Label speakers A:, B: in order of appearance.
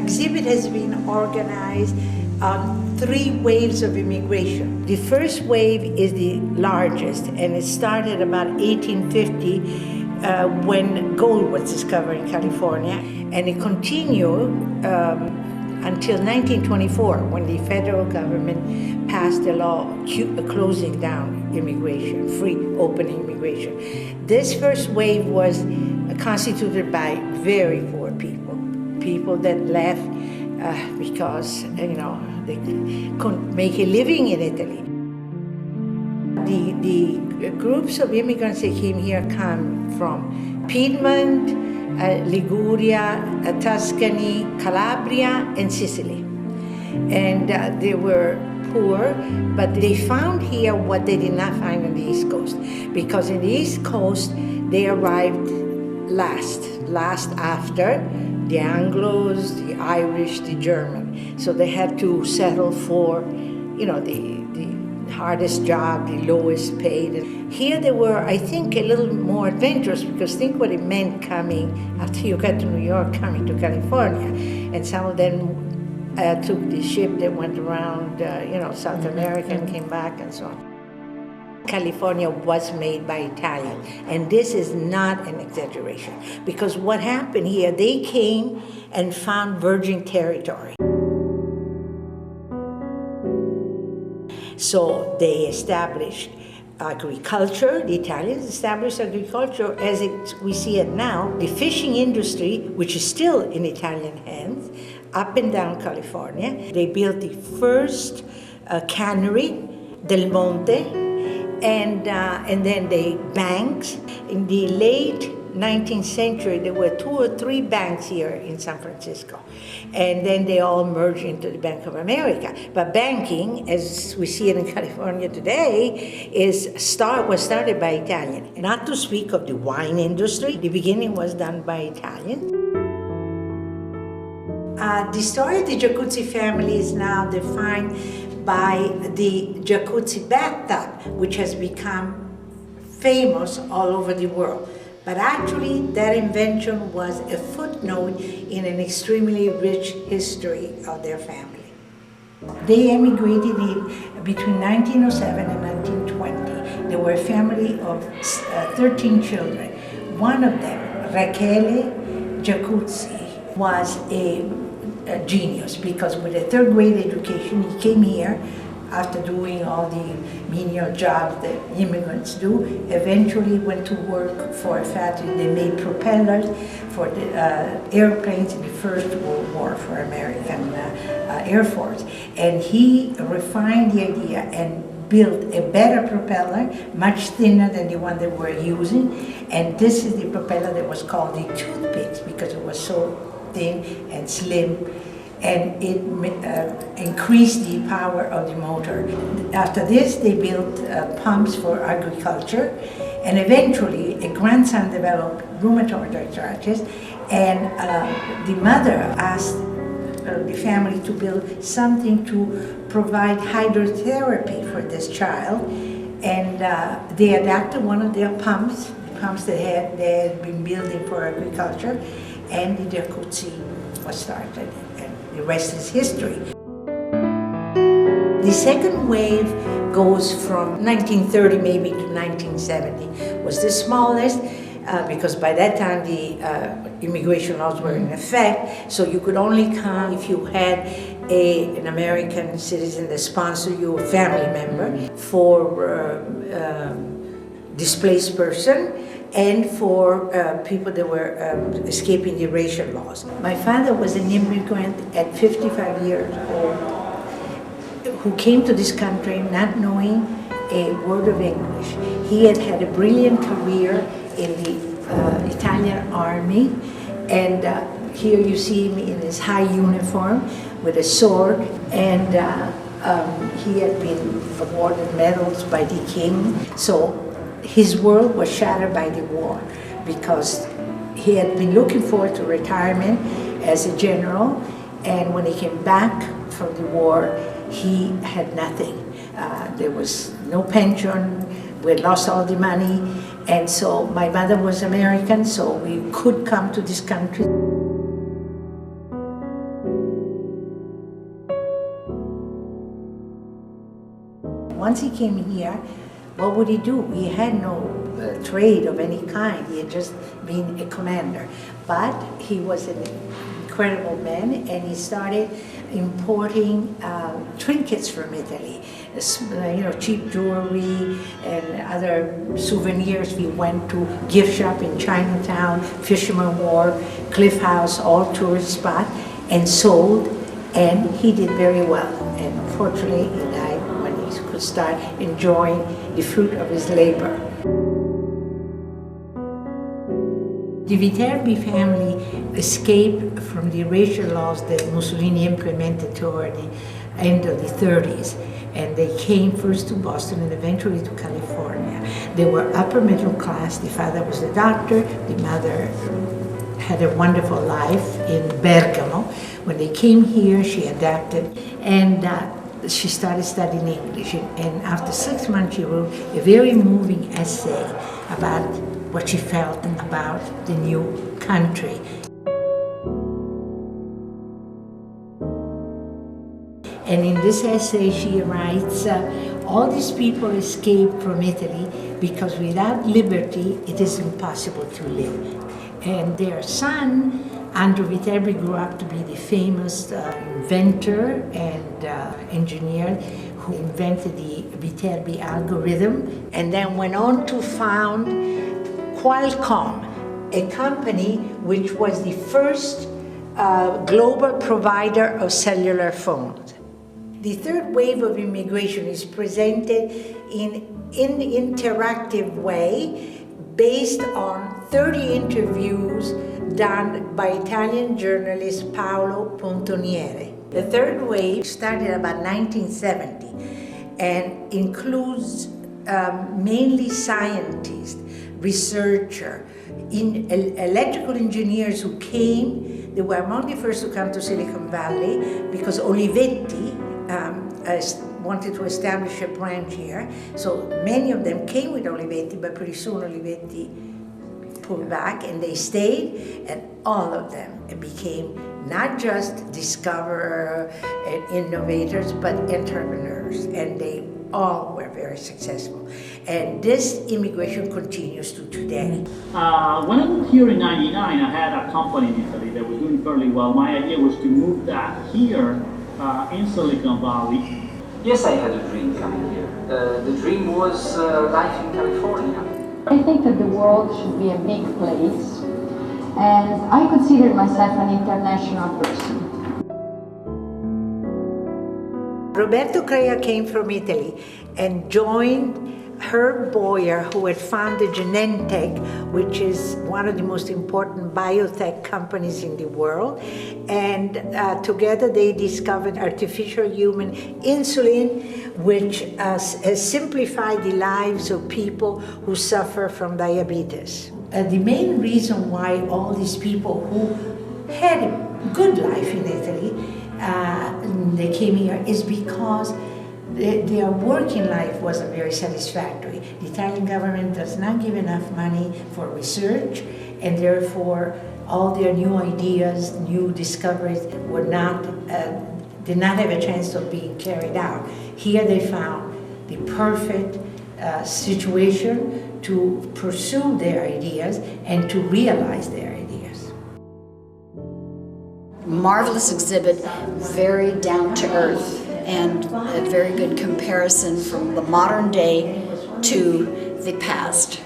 A: exhibit has been organized on 3 waves of immigration. The first wave is the largest, and it started about 1850 when gold was discovered in California, and it continued until 1924 when the federal government passed a law closing down immigration, free open immigration. This first wave was constituted by very poor people that left because they couldn't make a living in Italy. The groups of immigrants that came here come from Piedmont, Liguria, Tuscany, Calabria, and Sicily. And they were poor, but they found here what they did not find on the East Coast. Because in the East Coast, they arrived last after the Anglos, the Irish, the German. So they had to settle for, the hardest job, the lowest paid. Here they were, I think, a little more adventurous, because think what it meant coming, after you got to New York, coming to California. And some of them took the ship that went around, South America and came back and so on. California was made by Italians, and this is not an exaggeration, because what happened here, they came and found virgin territory. So they established agriculture. The Italians established agriculture as we see it now. The fishing industry, which is still in Italian hands, up and down California. They built the first cannery, Del Monte, and then the banks. In the late 19th century, there were 2 or 3 banks here in San Francisco. And then they all merged into the Bank of America. But banking, as we see it in California today, was started by Italians. Not to speak of the wine industry. The beginning was done by Italians. The story of the Jacuzzi family is now defined by the Jacuzzi bathtub, which has become famous all over the world. But actually, that invention was a footnote in an extremely rich history of their family. They emigrated between 1907 and 1920. They were a family of 13 children. One of them, Rachele Jacuzzi, was a genius, because with a 3rd grade education, he came here after doing all the menial jobs that immigrants do. Eventually went to work for a factory. They made propellers for the airplanes in the First World War for American Air Force. And he refined the idea and built a better propeller, much thinner than the one they were using. And this is the propeller that was called the toothpicks, because it was so thin and slim, and it increased the power of the motor. After this, they built pumps for agriculture, and eventually a grandson developed rheumatoid arthritis, and the mother asked the family to build something to provide hydrotherapy for this child, and they adapted one of their pumps, the pumps they had been building for agriculture, and the Jacuzzi was started, and the rest is history. The second wave goes from 1930 maybe to 1970. Was the smallest, because by that time the immigration laws were in effect, so you could only come if you had an American citizen that sponsored you, a family member, for displaced person, and for people that were escaping the racial laws. My father was an immigrant at 55 years old who came to this country not knowing a word of English. He had had a brilliant career in the Italian army, and here you see him in his high uniform with a sword, and he had been awarded medals by the king. So his world was shattered by the war, because he had been looking forward to retirement as a general, and when he came back from the war, he had nothing. There was no pension, we had lost all the money, and so my mother was American, so we could come to this country. once he came here, what would he do? He had no trade of any kind. He had just been a commander. But he was an incredible man, and he started importing trinkets from Italy, cheap jewelry and other souvenirs. We went to gift shop in Chinatown, Fisherman Wharf, Cliff House, all tourist spot, and sold, and he did very well. And unfortunately, he died when he could start enjoying the fruit of his labor. The Viterbi family escaped from the racial laws that Mussolini implemented toward the end of the 30s. And they came first to Boston and eventually to California. They were upper middle class. The father was a doctor. The mother had a wonderful life in Bergamo. When they came here, she adapted, and she started studying English. And after 6 months, she wrote a very moving essay about what she felt about the new country. And in this essay, she writes, all these people escaped from Italy because without liberty, it is impossible to live. And their son, Andrew Viterbi, grew up to be the famous inventor and engineer who invented the Viterbi algorithm, and then went on to found Qualcomm, a company which was the first global provider of cellular phones. The third wave of immigration is presented in an interactive way based on 30 interviews done by Italian journalist Paolo Pontonieri. The third wave started about 1970 and includes mainly scientists, researchers, electrical engineers who came. They were among the first to come to Silicon Valley because Olivetti wanted to establish a plant here. So many of them came with Olivetti, but pretty soon Olivetti pulled back and they stayed, and all of them became not just discoverers and innovators, but entrepreneurs, and they all were very successful. And this immigration continues to today.
B: When I moved here in '99, I had a company in Italy that was doing fairly well. My idea was to move that here in Silicon Valley.
C: Yes, I had a dream coming here. The dream was life in California.
D: I think that the world should be a big place, and I consider myself an international person.
A: Roberto Crea came from Italy and joined Herb Boyer, who had founded Genentech, which is one of the most important biotech companies in the world. And together they discovered artificial human insulin, which has simplified the lives of people who suffer from diabetes. The main reason why all these people who had a good life in Italy, they came here is because their working life wasn't very satisfactory. The Italian government does not give enough money for research, and therefore all their new ideas, new discoveries were not, did not have a chance of being carried out. Here they found the perfect situation to pursue their ideas and to realize their ideas.
E: Marvelous exhibit, very down to earth, and a very good comparison from the modern day to the past.